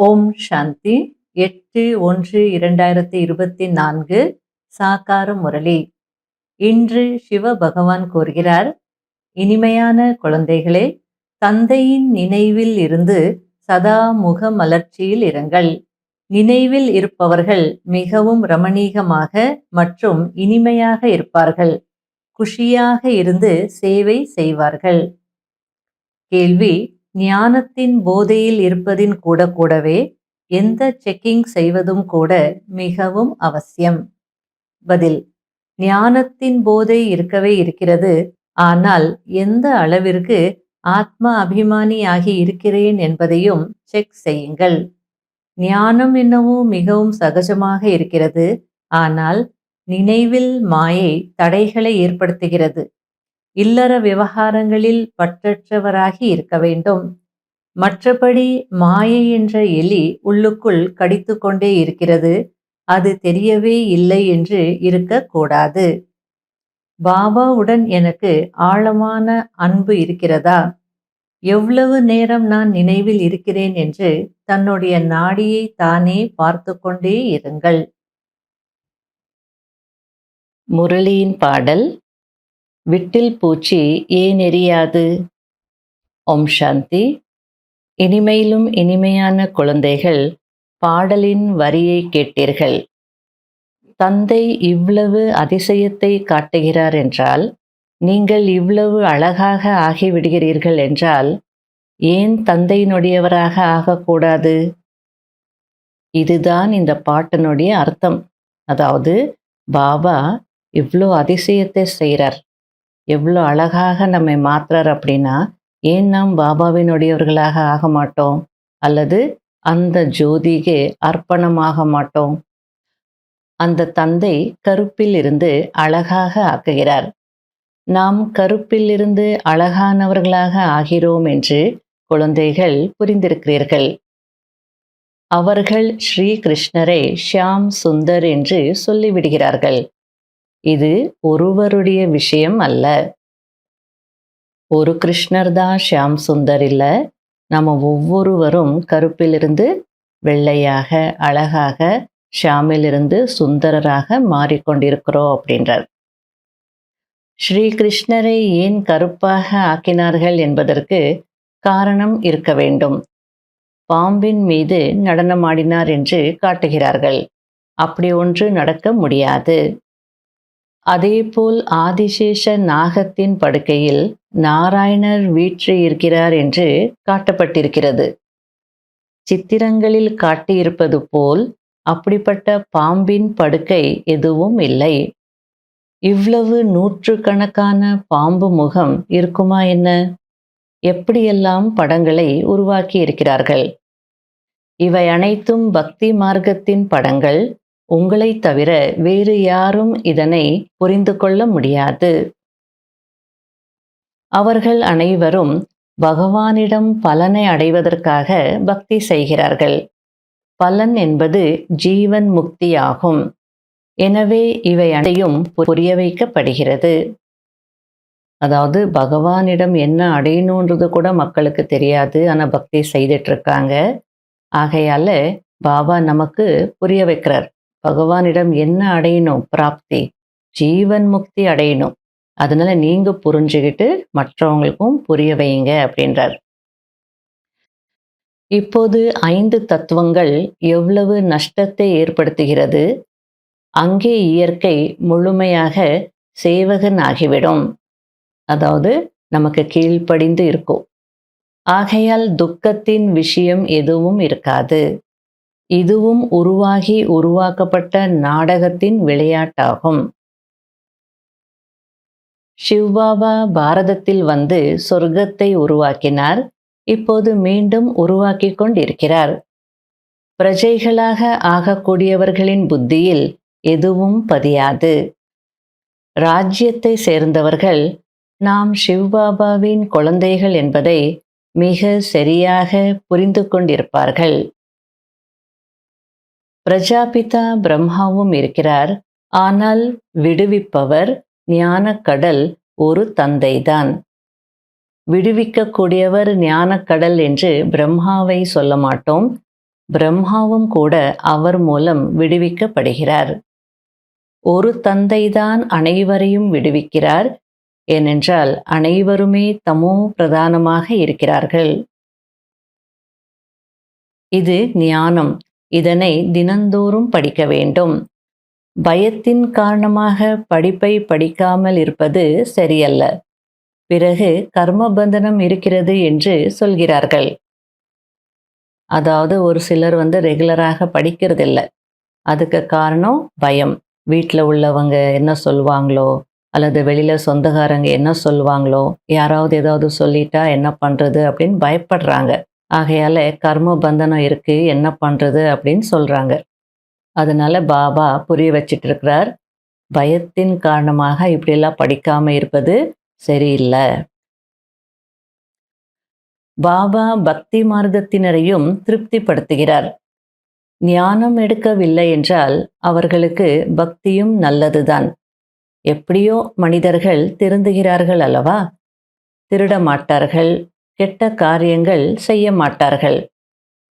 ஓம் சாந்தி 8/1/2024 சாகார முரளி. இன்று சிவ பகவான் கூறுகிறார், இனிமையான குழந்தைகளே, தந்தையின் நினைவில் இருந்து சதா முக மலர்ச்சியில் இருங்கள். நினைவில் இருப்பவர்கள் மிகவும் ரமணீகமாக மற்றும் இனிமையாக இருப்பார்கள். குஷியாக இருந்து சேவை செய்வார்கள். கேள்வி: ஞானத்தின் போதையில் இருப்பதின் கூடவே எந்த செக்கிங் செய்வதும் கூட மிகவும் அவசியம். பதில்: ஞானத்தின் போதை இருக்கவே இருக்கிறது. ஆனால் எந்த அளவிற்கு ஆத்ம அபிமானி ஆகி இருக்கிறேன் என்பதையும் செக் செய்யுங்கள். ஞானம் என்னவோ மிகவும் சகஜமாக இருக்கிறது. ஆனால் நினைவில் மாயை தடைகளை ஏற்படுத்துகிறது. இல்லற விவகாரங்களில் பற்றற்றவராகி இருக்க வேண்டும். மற்றபடி மாயை என்ற எலி உள்ளுக்குள் கடித்து கொண்டே இருக்கிறது. அது தெரியவே இல்லை என்று இருக்கக்கூடாது. பாபாவுடன் எனக்கு ஆழமான அன்பு இருக்கிறதா? எவ்வளவு நேரம் நான் நினைவில் இருக்கிறேன் என்று தன்னுடைய நாடியை தானே பார்த்து கொண்டே இருங்கள். முரளியின் பாடல்: விட்டில் பூச்சி ஏன் எரியாது? ஓம் சாந்தி. இனிமையிலும் இனிமையான குழந்தைகள், பாடலின் வரியை கேட்டீர்கள். தந்தை இவ்வளவு அதிசயத்தை காட்டுகிறார் என்றால், நீங்கள் இவ்வளவு அழகாக ஆகிவிடுகிறீர்கள் என்றால், ஏன் தந்தையினுடையவராக ஆகக்கூடாது? இதுதான் இந்த பாட்டினுடைய அர்த்தம். அதாவது, பாபா இவ்வளோ அதிசயத்தை செய்கிறார், எவ்வளோ அழகாக நம்மை மாற்றுறார் அப்படின்னா, ஏன் நாம் பாபாவினுடையவர்களாக ஆக மாட்டோம்? அல்லது அந்த ஜோதிக்கு அர்ப்பணமாக மாட்டோம்? அந்த தந்தை கருப்பில் இருந்து அழகாக ஆக்குகிறார். நாம் கருப்பில் இருந்து அழகானவர்களாக ஆகிறோம் என்று குழந்தைகள் புரிந்திருக்கிறீர்கள். அவர்கள் ஸ்ரீ கிருஷ்ணரை ஷியாம் சுந்தர் என்று சொல்லிவிடுகிறார்கள். இது ஒருவருடைய விஷயம் அல்ல. ஒரு கிருஷ்ணர் தான் ஷியாம் சுந்தர் இல்லை. நம்ம ஒவ்வொருவரும் கருப்பிலிருந்து வெள்ளையாக, அழகாக, ஷியாமிலிருந்து சுந்தரராக மாறிக்கொண்டிருக்கிறோம் அப்படின்றார். ஸ்ரீ கிருஷ்ணரை ஏன் கருப்பாக ஆக்கினார்கள் என்பதற்கு காரணம் இருக்க வேண்டும். பாம்பின் மீது நடனமாடினார் என்று காட்டுகிறார்கள். அப்படி ஒன்று நடக்க முடியாது. அதேபோல் ஆதிசேஷ நாகத்தின் படுக்கையில் நாராயணர் வீற்றிருக்கிறார் என்று காட்டப்பட்டிருக்கிறது. சித்திரங்களில் காட்டியிருப்பது போல் அப்படிப்பட்ட பாம்பின் படுக்கை எதுவும் இல்லை. இவ்வளவு நூற்றுக்கணக்கான பாம்பு முகம் இருக்குமா என்ன? எப்படியெல்லாம் படங்களை உருவாக்கி இருக்கிறார்கள். இவை அனைத்தும் பக்தி மார்க்கத்தின் படங்கள். உங்களை தவிர வேறு யாரும் இதனை புரிந்து கொள்ள முடியாது. அவர்கள் அனைவரும் பகவானிடம் பலனை அடைவதற்காக பக்தி செய்கிறார்கள். பலன் என்பது ஜீவன் முக்தியாகும். எனவே இவை அனைத்தும் புரிய வைக்கப்படுகிறது. அதாவது பகவானிடம் என்ன அடையணுன்றது கூட மக்களுக்கு தெரியாது. ஆனால் பக்தி செய்துட்டு இருக்காங்க. ஆகையால பாபா நமக்கு புரிய வைக்கிறார். பகவானிடம் என்ன அடையணும்? பிராப்தி, ஜீவன் முக்தி அடையணும். அதனால நீங்க புரிஞ்சுக்கிட்டு மற்றவங்களுக்கும் புரிய வைங்க அப்படின்றார். இப்போது 5 தத்துவங்கள் எவ்வளவு நஷ்டத்தை ஏற்படுத்துகிறது. அங்கே இயற்கை முழுமையாக சேவகன் ஆகிவிடும். அதாவது நமக்கு கீழ்ப்படிந்து இருக்கும். ஆகையால் துக்கத்தின் விஷயம் எதுவும் இருக்காது. இதுவும் உருவாகி உருவாக்கப்பட்ட நாடகத்தின் விளையாட்டாகும். சிவ்பாபா பாரதத்தில் வந்து சொர்க்கத்தை உருவாக்கினார். இப்போது மீண்டும் உருவாக்கி கொண்டிருக்கிறார். பிரஜைகளாக ஆகக்கூடியவர்களின் புத்தியில் எதுவும் பதியாது. ராஜ்யத்தை சேர்ந்தவர்கள் நாம் சிவ்பாபாவின் குழந்தைகள் என்பதை மிக சரியாக புரிந்து கொண்டிருப்பார்கள். பிரஜாபிதா பிரம்மாவும் இருக்கிறார். ஆனால் விடுவிப்பவர் ஞானக்கடல் ஒரு தந்தைதான். விடுவிக்கக்கூடியவர் ஞானக்கடல் என்று பிரம்மாவை சொல்ல மாட்டோம். பிரம்மாவும் கூட அவர் மூலம் விடுவிக்கப்படுகிறார். ஒரு தந்தைதான் அனைவரையும் விடுவிக்கிறார். ஏனென்றால் அனைவருமே தமோ பிரதானமாக இருக்கிறார்கள். இது ஞானம். இதனை தினந்தோறும் படிக்க வேண்டும். பயத்தின் காரணமாக படிப்பை படிக்காமல் இருப்பது சரியல்ல. பிறகு கர்மபந்தனம் இருக்கிறது என்று சொல்கிறார்கள். அதாவது ஒரு சிலர் ரெகுலராக படிக்கிறதில்ல. அதுக்கு காரணம் பயம். வீட்டில் உள்ளவங்க என்ன சொல்லுவாங்களோ, அல்லது வெளியில் சொந்தக்காரங்க என்ன சொல்லுவாங்களோ, யாராவது ஏதாவது சொல்லிட்டா என்ன பண்ணுறது அப்படின்னு பயப்படுறாங்க. ஆகையால் கர்ம பந்தனம் இருக்குது, என்ன பண்ணுறது அப்படின்னு சொல்கிறாங்க. அதனால பாபா புரிய வச்சிட்டு இருக்கிறார், பயத்தின் காரணமாக இப்படியெல்லாம் படிக்காமல் இருப்பது சரியில்லை. பாபா பக்தி மார்க்கத்தினரையும் திருப்திப்படுத்துகிறார். ஞானம் எடுக்கவில்லை என்றால் அவர்களுக்கு பக்தியும் நல்லதுதான். எப்படியோ மனிதர்கள் திருந்துகிறார்கள் அல்லவா? திருட மாட்டார்கள், கெட்ட காரியங்கள் செய்ய மாட்டார்கள்.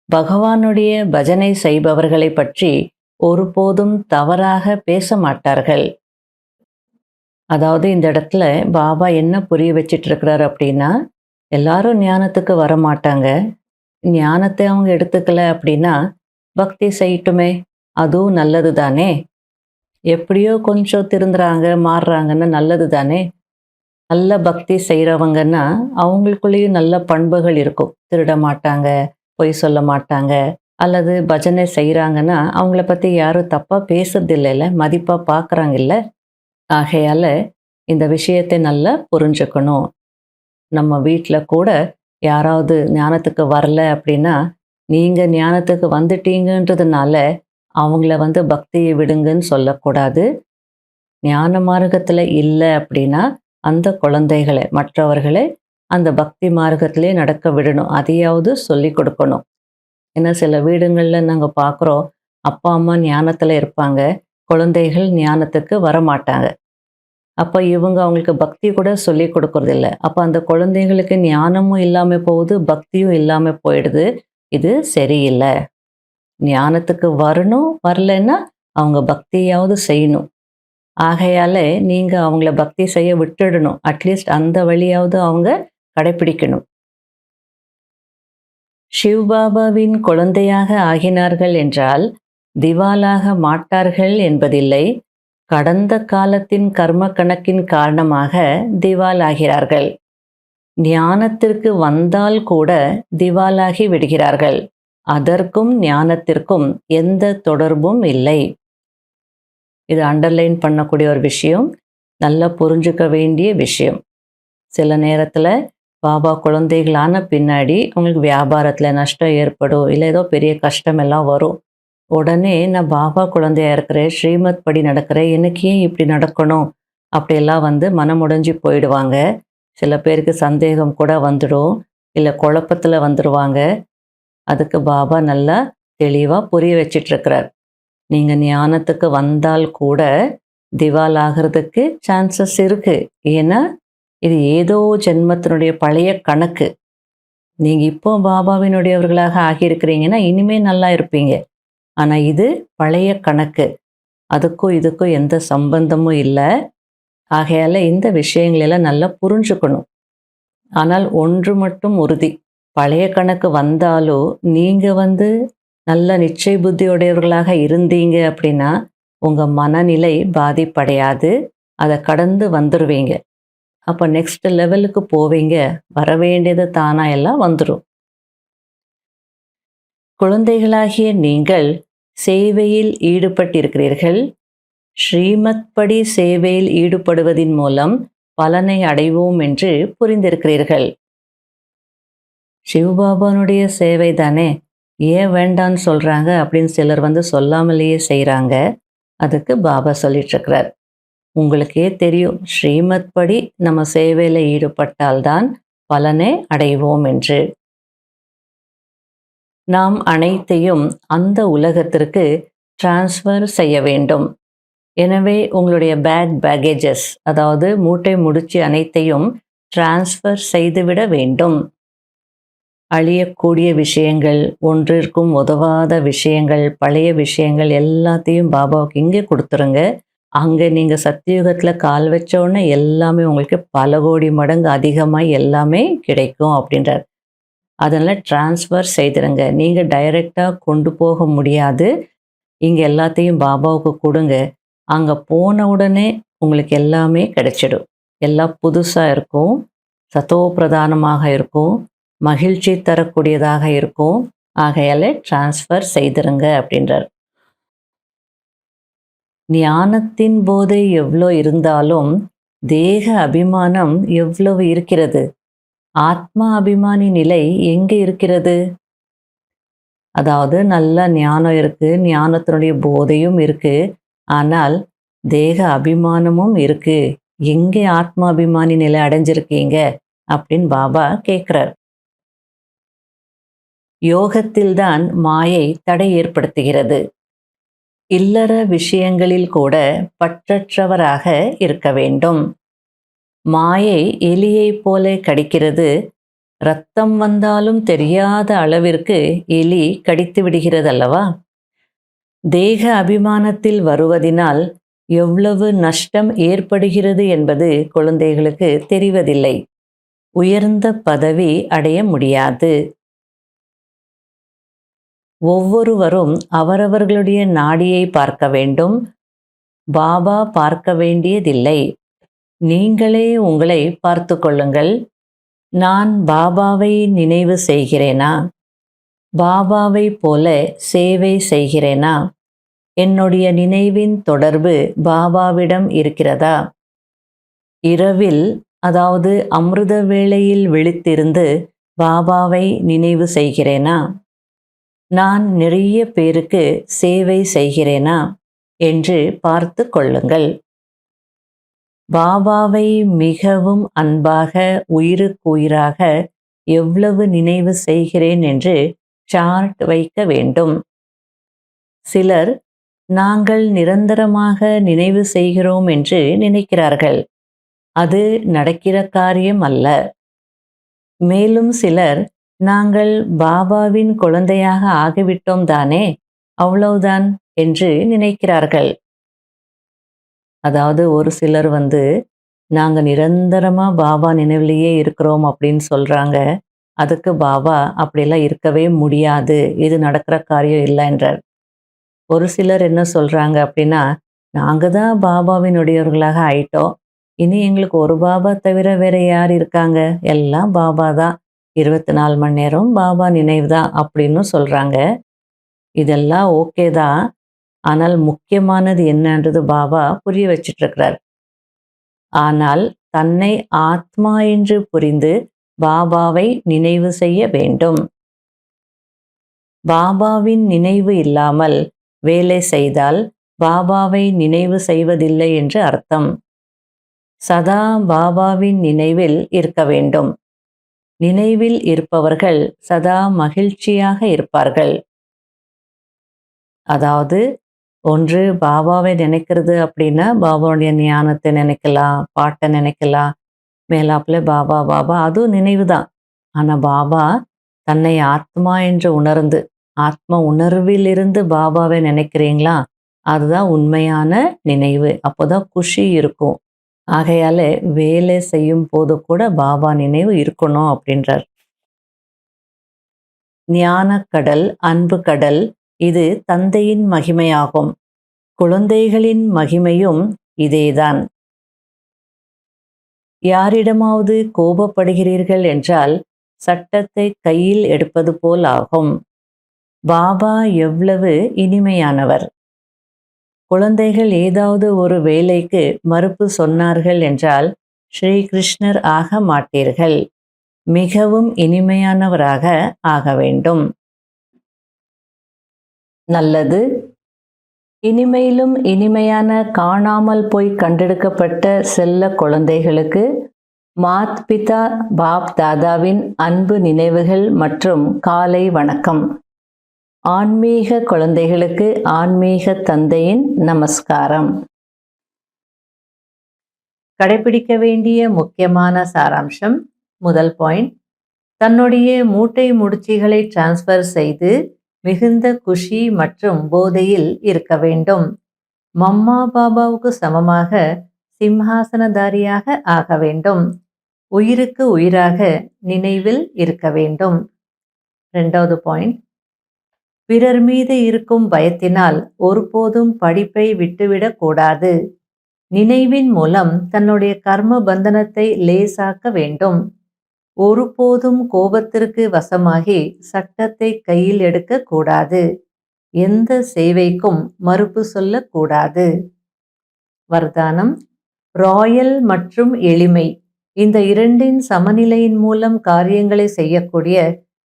பகவானுடைய பஜனை செய்பவர்களை பற்றி ஒருபோதும் தவறாக பேச மாட்டார்கள். அதாவது இந்த இடத்துல பாபா என்ன புரிய வச்சிட்டு இருக்கிறார் அப்படின்னா, எல்லாரும் ஞானத்துக்கு வர மாட்டாங்க. ஞானத்தை அவங்க எடுத்துக்கல அப்படின்னா பக்தி செய்யட்டுமே, அதுவும் நல்லது தானே. எப்படியோ கொஞ்சம் திருந்துறாங்க, மாறுறாங்கன்னா நல்லது தானே. நல்ல பக்தி செய்கிறவங்கன்னா அவங்களுக்குள்ளேயும் நல்ல பண்புகள் இருக்கும். திருட மாட்டாங்க, பொய் சொல்ல மாட்டாங்க. அல்லது பஜனை செய்கிறாங்கன்னா அவங்கள பற்றி யாரும் தப்பாக பேசுறது இல்லைல்ல, மதிப்பாக பார்க்குறாங்கல்ல. ஆகையால் இந்த விஷயத்தை நல்லா புரிஞ்சுக்கணும். நம்ம வீட்டில் கூட யாராவது ஞானத்துக்கு வரல அப்படின்னா, நீங்கள் ஞானத்துக்கு வந்துட்டீங்கன்றதுனால அவங்கள பக்தியை விடுங்கன்னு சொல்லக்கூடாது. ஞான மார்க்கத்தில் இல்லை அப்படின்னா அந்த குழந்தைகளை, மற்றவர்களை அந்த பக்தி மார்க்கத்திலே நடக்க விடணும். அதையாவது சொல்லி கொடுக்கணும். ஏன்னா சில வீடுங்களில் நாங்கள் பார்க்குறோம், அப்பா அம்மா ஞானத்தில் இருப்பாங்க, குழந்தைகள் ஞானத்துக்கு வரமாட்டாங்க. அப்போ இவங்க அவங்களுக்கு பக்தி கூட சொல்லி கொடுக்கறதில்ல. அப்போ அந்த குழந்தைங்களுக்கு ஞானமும் இல்லாமல் போகுது, பக்தியும் இல்லாமல் போயிடுது. இது சரியில்லை. ஞானத்துக்கு வரணும், வரலைன்னா அவங்க பக்தியாவது செய்யணும். ஆகையால் நீங்கள் அவங்கள பக்தி செய்ய விட்டுடணும். அட்லீஸ்ட் அந்த வழியாவது அவங்க கடைப்பிடிக்கணும். சிவ்பாபாவின் குழந்தையாக ஆகினார்கள் என்றால் திவாலாக மாட்டார்கள் என்பதில்லை. கடந்த காலத்தின் கர்ம கணக்கின் காரணமாக திவாலாகிறார்கள். ஞானத்திற்கு வந்தால் கூட திவாலாகி விடுகிறார்கள். அதற்கும் ஞானத்திற்கும் எந்த தொடர்பும் இல்லை. இது அண்டர்லைன் பண்ணக்கூடிய ஒரு விஷயம், நல்லா புரிஞ்சுக்க வேண்டிய விஷயம். சில நேரத்தில் பாபா குழந்தைகளான பின்னாடி அவங்களுக்கு வியாபாரத்தில் நஷ்டம் ஏற்படும், இல்லை ஏதோ பெரிய கஷ்டம் எல்லாம் வரும். உடனே நான் பாபா குழந்தையா இருக்கிறேன், ஸ்ரீமத் படி நடக்கிறேன், எனக்கு ஏன் இப்படி நடக்கணும் அப்படியெல்லாம் மனமுடைஞ்சு போயிடுவாங்க. சில பேருக்கு சந்தேகம் கூட வந்துடும், இல்லை குழப்பத்தில் வந்துடுவாங்க. அதுக்கு பாபா நல்லா தெளிவாக புரிய வச்சிட்ருக்கிறார். நீங்கள் ஞானத்துக்கு வந்தால் கூட திவால் ஆகிறதுக்கு சான்சஸ் இருக்குது. ஏன்னா இது ஏதோ ஜென்மத்தினுடைய பழைய கணக்கு. நீங்கள் இப்போ பாபாவினுடையவர்களாக ஆகியிருக்கிறீங்கன்னா இனிமேல் நல்லா இருப்பீங்க. ஆனால் இது பழைய கணக்கு, அதுக்கும் இதுக்கும் எந்த சம்பந்தமும் இல்லை. ஆகையால் இந்த விஷயங்களெல்லாம் நல்லா புரிஞ்சுக்கணும். ஆனால் ஒன்று மட்டும் உறுதி, பழைய கணக்கு வந்தாலும் நீங்கள் நல்ல நிச்சய புத்தியுடையவர்களாக இருந்தீங்க அப்படின்னா உங்கள் மனநிலை பாதிப்படையாது. அதை கடந்து வந்துடுவீங்க. அப்போ நெக்ஸ்ட் லெவலுக்கு போவீங்க. வர வேண்டியது தானாக எல்லாம் வந்துடும். குழந்தைகளாகிய நீங்கள் சேவையில் ஈடுபட்டிருக்கிறீர்கள். ஸ்ரீமத் படி சேவையில் ஈடுபடுவதின் மூலம் பலனை அடைவோம் என்று புரிந்திருக்கிறீர்கள். சிவபாபானுடைய சேவை தானே, ஏன் வேண்டான்னு சொல்கிறாங்க அப்படின்னு சிலர் சொல்லாமலேயே செய்கிறாங்க. அதுக்கு பாபா சொல்லிட்டுருக்கிறார், உங்களுக்கே தெரியும் ஸ்ரீமத் படி நம்ம சேவையில் ஈடுபட்டால்தான் பலனை அடைவோம் என்று. நாம் அனைத்தையும் அந்த உலகத்திற்கு டிரான்ஸ்ஃபர் செய்ய வேண்டும். எனவே உங்களுடைய பேக்கேஜஸ், அதாவது மூட்டை முடிச்சு அனைத்தையும் டிரான்ஸ்ஃபர் செய்துவிட வேண்டும். அழியக்கூடிய விஷயங்கள், ஒன்றிற்கும் உதவாத விஷயங்கள், பழைய விஷயங்கள் எல்லாத்தையும் பாபாவுக்கு இங்கே கொடுத்துருங்க. அங்கே நீங்கள் சத்தியுகத்தில் கால் வச்ச உடனே எல்லாமே உங்களுக்கு பல கோடி மடங்கு அதிகமாக எல்லாமே கிடைக்கும் அப்படின்றார். அதனால் ட்ரான்ஸ்ஃபர் செய்திருங்க. நீங்கள் டைரெக்டாக கொண்டு போக முடியாது. இங்கே எல்லாத்தையும் பாபாவுக்கு கொடுங்க. அங்கே போன உடனே உங்களுக்கு எல்லாமே கிடைச்சிடும். எல்லாம் புதுசாக இருக்கும், சத்தோ பிரதானமாக இருக்கும், மகிழ்ச்சி தரக்கூடியதாக இருக்கும். ஆகையால் ட்ரான்ஸ்ஃபர் செய்திருங்க அப்படின்றார். ஞானத்தின் போதை எவ்வளோ இருந்தாலும் தேக அபிமானம் எவ்வளவு இருக்கிறது? ஆத்மா அபிமானி நிலை எங்கே இருக்கிறது? அதாவது நல்ல ஞானம் இருக்குது, ஞானத்தினுடைய போதையும் இருக்குது, ஆனால் தேக அபிமானமும் இருக்குது. எங்கே ஆத்மா அபிமானி நிலை அடைஞ்சிருக்கீங்க அப்படின்னு பாபா கேட்குறார். யோகத்தில்தான் மாயை தடை ஏற்படுத்துகிறது. இல்லற விஷயங்களில் கூட பற்றற்றவராக இருக்க வேண்டும். மாயை எலியைப் போல கடிக்கிறது. இரத்தம் வந்தாலும் தெரியாத அளவிற்கு எலி கடித்து விடுகிறது அல்லவா? தேக அபிமானத்தில் வருவதினால் எவ்வளவு நஷ்டம் ஏற்படுகிறது என்பது குழந்தைகளுக்கு தெரிவதில்லை. உயர்ந்த பதவி அடைய முடியாது. ஒவ்வொருவரும் அவரவர்களுடைய நாடியை பார்க்க வேண்டும். பாபா பார்க்க வேண்டியதில்லை. நீங்களே உங்களை பார்த்து கொள்ளுங்கள். நான் பாபாவை நினைவு செய்கிறேனா? பாபாவை போல சேவை செய்கிறேனா? என்னுடைய நினைவின் தொடர்பு பாபாவிடம் இருக்கிறதா? இரவில், அதாவது அமிர்த வேளையில் விழித்திருந்து பாபாவை நினைவு செய்கிறேனா? நான் நிறைய பேருக்கு சேவை செய்கிறேனா என்று பார்த்து கொள்ளுங்கள். பாபாவை மிகவும் அன்பாக, உயிருக்குயிராக எவ்வளவு நினைவு செய்கிறேன் என்று சார்ட் வைக்க வேண்டும். சிலர் நாங்கள் நிரந்தரமாக நினைவு செய்கிறோம் என்று நினைக்கிறார்கள். அது நடக்கிற காரியம் அல்ல. மேலும் சிலர் நாங்கள் பாபாவின் குழந்தையாக ஆகிவிட்டோம் தானே, அவ்வளவுதான் என்று நினைக்கிறார்கள். அதாவது ஒரு சிலர் நாங்கள் நிரந்தரமாக பாபா நினைவிலேயே இருக்கிறோம் அப்படின்னு சொல்கிறாங்க. அதுக்கு பாபா அப்படிலாம் இருக்கவே முடியாது, இது நடக்கிற காரியம் இல்லை என்றார். ஒரு சிலர் என்ன சொல்கிறாங்க அப்படின்னா, நாங்கள் தான் பாபாவினுடையவர்களாக ஆயிட்டோம், இனி எங்களுக்கு ஒரு பாபா தவிர வேற யார் இருக்காங்க, எல்லாம் பாபா தான், 24 மணி நேரம் பாபா நினைவு தான் அப்படின்னு சொல்கிறாங்க. இதெல்லாம் ஓகே தான், ஆனால் முக்கியமானது என்னன்றது பாபா புரிய வச்சிட்ருக்கிறார். ஆனால் தன்னை ஆத்மா என்று புரிந்து பாபாவை நினைவு செய்ய வேண்டும். பாபாவின் நினைவு இல்லாமல் வேலை செய்தால் பாபாவை நினைவு செய்வதில்லை என்று அர்த்தம். சதா பாபாவின் நினைவில் இருக்க வேண்டும். நினைவில் இருப்பவர்கள் சதா மகிழ்ச்சியாக இருப்பார்கள். அதாவது ஒன்று பாபாவை நினைக்கிறது அப்படின்னா பாபாவுடைய ஞானத்தை நினைக்கலாம், பாட்டை நினைக்கலாம், மேலாப்புல பாபா பாபா அதுவும் நினைவு தான். ஆனால் பாபா தன்னை ஆத்மா என்று உணர்ந்து, ஆத்ம உணர்விலிருந்து பாபாவை நினைக்கிறீங்களா, அதுதான் உண்மையான நினைவு. அப்போதான் குஷி இருக்கும். ஆகையால வேலை செய்யும் போது கூட பாபா நினைவு இருக்கணும் அப்படின்றார். ஞானக்கடல், அன்பு கடல், இது தந்தையின் மகிமையாகும். குழந்தைகளின் மகிமையும் இதேதான். யாரிடமாவது கோபப்படுகிறீர்கள் என்றால் சட்டத்தை கையில் எடுப்பது போல் ஆகும். பாபா எவ்வளவு இனிமையானவர். குழந்தைகள் ஏதாவது ஒரு வேலைக்கு மறுப்பு சொன்னார்கள் என்றால் ஸ்ரீ கிருஷ்ணர் ஆக மாட்டீர்கள். மிகவும் இனிமையானவராக ஆக வேண்டும். நல்லது. இனிமையிலும் இனிமையான காணாமல் போய் கண்டெடுக்கப்பட்ட செல்ல குழந்தைகளுக்கு மாத் பிதா பாப் தாதாவின் அன்பு நினைவுகள் மற்றும் காலை வணக்கம். ஆன்மீக குழந்தைகளுக்கு ஆன்மீக தந்தையின் நமஸ்காரம். கடைபிடிக்க வேண்டிய முக்கியமான சாராம்சம். முதல் பாயிண்ட், தன்னுடைய மூட்டை முடிச்சுகளை டிரான்ஸ்ஃபர் செய்து மிகுந்த குஷி மற்றும் போதையில் இருக்க வேண்டும். மம்மா பாபாவுக்கு சமமாக சிம்ஹாசனதாரியாக ஆக வேண்டும். உயிருக்கு உயிராக நினைவில் இருக்க வேண்டும். 2வது பாயிண்ட், பிறர் மீது இருக்கும் பயத்தினால் ஒருபோதும் படிப்பை விட்டுவிடக் கூடாது. நினைவின் மூலம் தன்னுடைய கர்ம பந்தனத்தை லேசாக்க வேண்டும். ஒருபோதும் கோபத்திற்கு வசமாகி சட்டத்தை கையில் எடுக்க கூடாது. எந்த சேவைக்கும் மறுப்பு சொல்லக்கூடாது. வர்தானம், ராயல் மற்றும் எளிமை, இந்த இரண்டின் சமநிலையின் மூலம் காரியங்களை செய்யக்கூடிய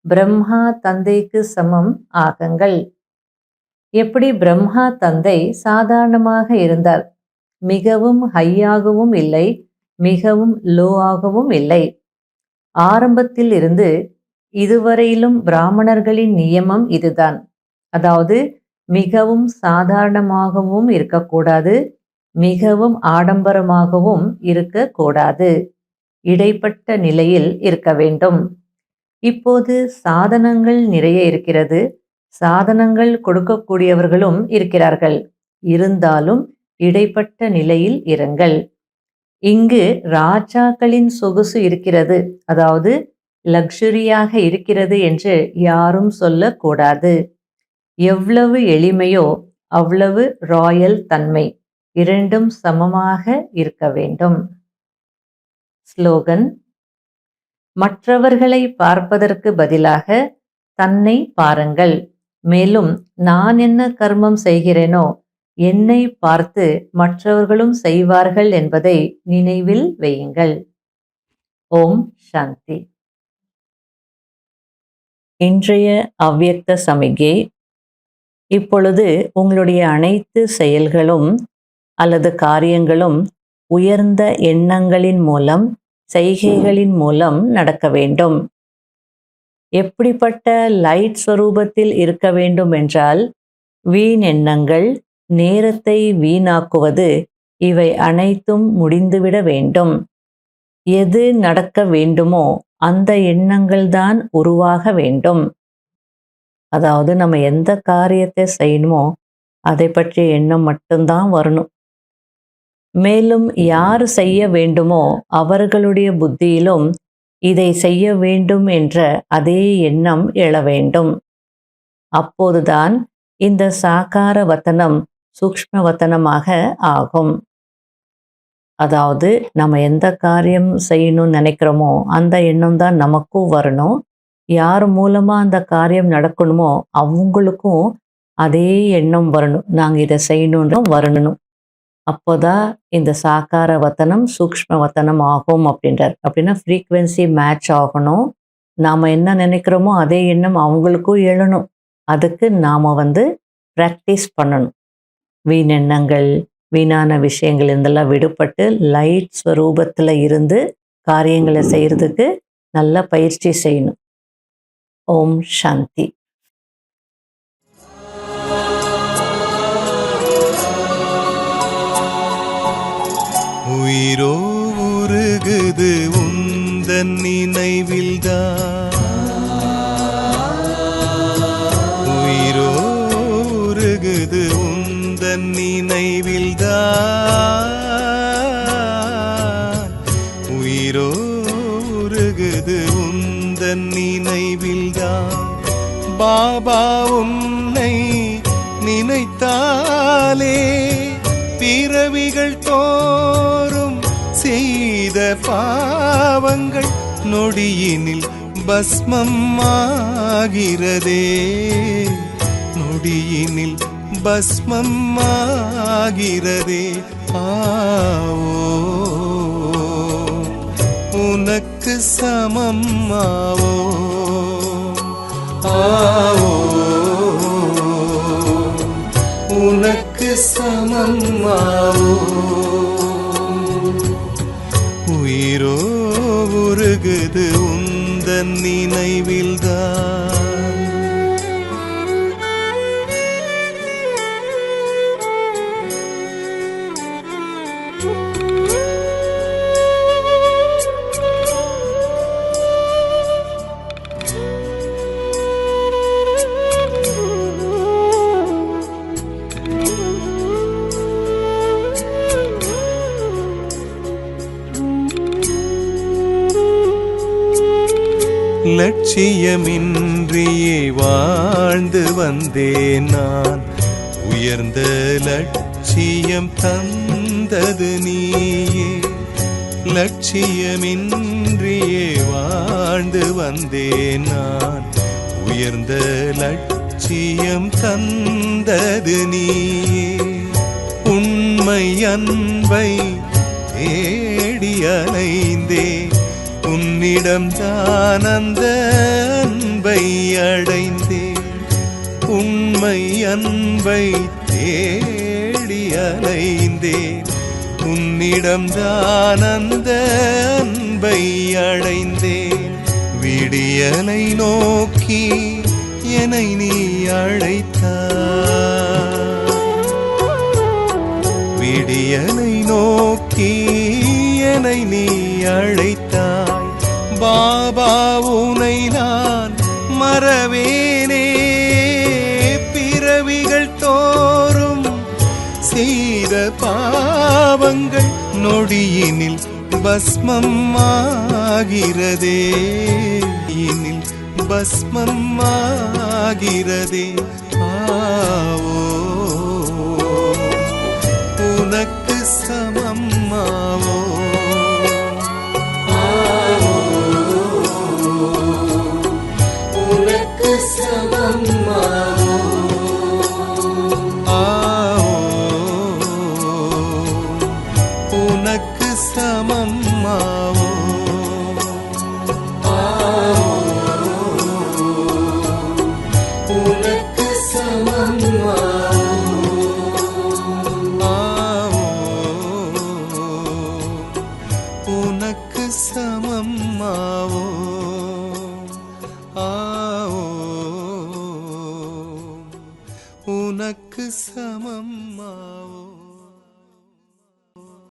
பிரம்மா தந்தைக்கு சமம் ஆகுங்கள். எப்படி பிரம்மா தந்தை சாதாரணமாக இருந்தார், மிகவும் ஹையாகவும் இல்லை, மிகவும் லோவாகவும் இல்லை. ஆரம்பத்தில் இருந்து இதுவரையிலும் பிராமணர்களின் நியமம் இதுதான். அதாவது மிகவும் சாதாரணமாகவும் இருக்கக்கூடாது, மிகவும் ஆடம்பரமாகவும் இருக்கக்கூடாது. இடைப்பட்ட நிலையில் இருக்க வேண்டும். இப்போது சாதனங்கள் நிறைய இருக்கிறது, சாதனங்கள் கொடுக்கக்கூடியவர்களும் இருக்கிறார்கள். இருந்தாலும் இடைப்பட்ட நிலையில் இருங்கள். இங்கு ராஜாக்களின் சொகுசு இருக்கிறது, அதாவது லக்ஸுரியாக இருக்கிறது என்று யாரும் சொல்லக்கூடாது. எவ்வளவு எளிமையோ அவ்வளவு ராயல் தன்மை, இரண்டும் சமமாக இருக்க வேண்டும். ஸ்லோகன், மற்றவர்களை பார்ப்பதற்கு பதிலாக தன்னை பாருங்கள். மேலும் நான் என்ன கர்மம் செய்கிறேனோ என்னை பார்த்து மற்றவர்களும் செய்வார்கள் என்பதை நினைவில் வையுங்கள். ஓம் சாந்தி. இன்றைய அவ்யக்த சமிகை. இப்பொழுது உங்களுடைய அனைத்து செயல்களும் அல்லது காரியங்களும் உயர்ந்த எண்ணங்களின் மூலம், செய்கைகளின் மூலம் நடக்க வேண்டும். எப்படிப்பட்ட லைட் ஸ்வரூபத்தில் இருக்க வேண்டும் என்றால், வீண் எண்ணங்கள், நேரத்தை வீணாக்குவது, இவை அனைத்தும் முடிந்துவிட வேண்டும். எது நடக்க வேண்டுமோ அந்த எண்ணங்கள் தான் உருவாக வேண்டும். அதாவது நம்ம எந்த காரியத்தை செய்யணுமோ அதை பற்றிய எண்ணம் மட்டும்தான் வரணும். மேலும் யார் செய்ய வேண்டுமோ அவர்களுடைய புத்தியிலும் இதை செய்ய வேண்டும் என்ற அதே எண்ணம் எழ வேண்டும். அப்போதுதான் இந்த சாகார வத்தனம் சூக்ஷ்ம வத்தனமாக ஆகும். அதாவது நம்ம எந்த காரியம் செய்யணும்னு நினைக்கிறோமோ அந்த எண்ணம் தான் நமக்கும் வரணும். யார் மூலமா அந்த காரியம் நடக்கணுமோ அவங்களுக்கும் அதே எண்ணம் வரணும், நாங்கள் இதை செய்யணுன்ற வரணும். அப்போதான் இந்த சாகார வத்தனம் சூக்ஷ்ம வத்தனம் ஆகும் அப்படின்றார். அப்படின்னா ஃப்ரீக்வன்சி மேட்ச் ஆகணும். நாம் என்ன நினைக்கிறோமோ அதே எண்ணம் அவங்களுக்கும் எழணும். அதுக்கு நாம் ப்ராக்டிஸ் பண்ணணும். வீணெண்ணங்கள், வீணான விஷயங்கள் இருந்தெல்லாம் விடுபட்டு லைட் ஸ்வரூபத்தில் இருந்து காரியங்களை செய்கிறதுக்கு நல்ல பயிற்சி செய்யணும். ஓம் சாந்தி. உயிரோ உருகுது உந்தன் நினைவில்தான், உயிரோ உருகுது உந்தன் நினைவில்தான், உயிரோ உருகுது உந்தன் நினைவில்தான். பாபா உன்னை நினைத்தாலே பிறவிகள் தோறும் செய்த பாவங்கள் நொடியினில் பஸ்மம் ஆகிறதே, நொடியினில் பஸ்மம் ஆகிறதே. ஆவோ உனக்கு சமம் ஆவோ, ஆவோ உனக்கு சமம் ஆவோ. உயிரோ உருகுது உந்தன் நினைவில்தான். லட்சியமின்றியே வாழ்ந்து வந்தேன் நான். உயர்ந்த லட்சியம் தந்தது நீயே. லட்சியமின்றியே வாழ்ந்து வந்தேன் நான். உயர்ந்த லட்சியம் தந்தது நீயே. உண்மை அன்பை தேடி அலைந்தேன். உன்னிடம் தான் அந்த அன்பை அடைந்தேன். உண்மை அன்பை தேடி அலைந்தேன். உன்னிடம் தான் அந்த அன்பை அடைந்தேன். விடியலை நோக்கி என்னை நீ அழைத்தாய். விடியலை நோக்கி என்னை நீ அழைத்தாய். பாபா உனை நான் மறவேனே. பிறவிகள் தோறும் செய்த பாவங்கள் நொடியினில் பஸ்மம் ஆகிறதே. இனில் பஸ்மம் ஆகிறதே. ஆவோ உனக்கு சமம் ஆவோ. உனக்கு சமம் ஆவோ. உனக்கு சமம் ஆவோ. உனக்கு சமம் உனக்கு சமம் ஆவோ. உனக்கு